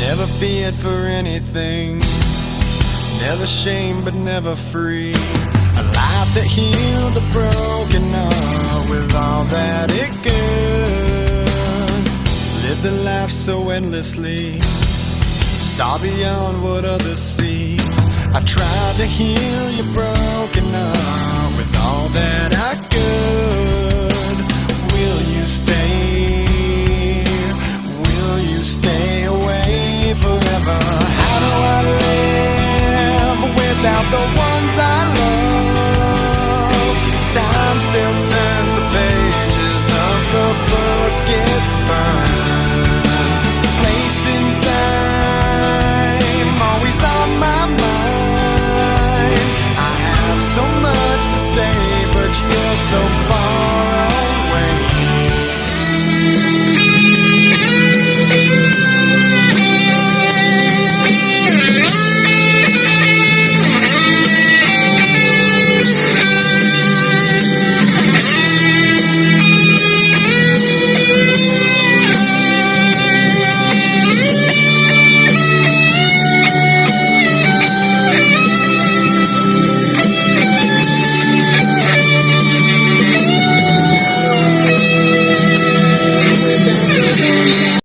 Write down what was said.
Never feared for anything, never shamed but never free. A life that healed the broken heart with all that it could. Lived a life so endlessly, saw beyond what others see. I tried to heal your broken heart with all that I could. Will you stay? Will you stay away forever? How do I live without the ones I love? Time still turns the pages of the book it's burned.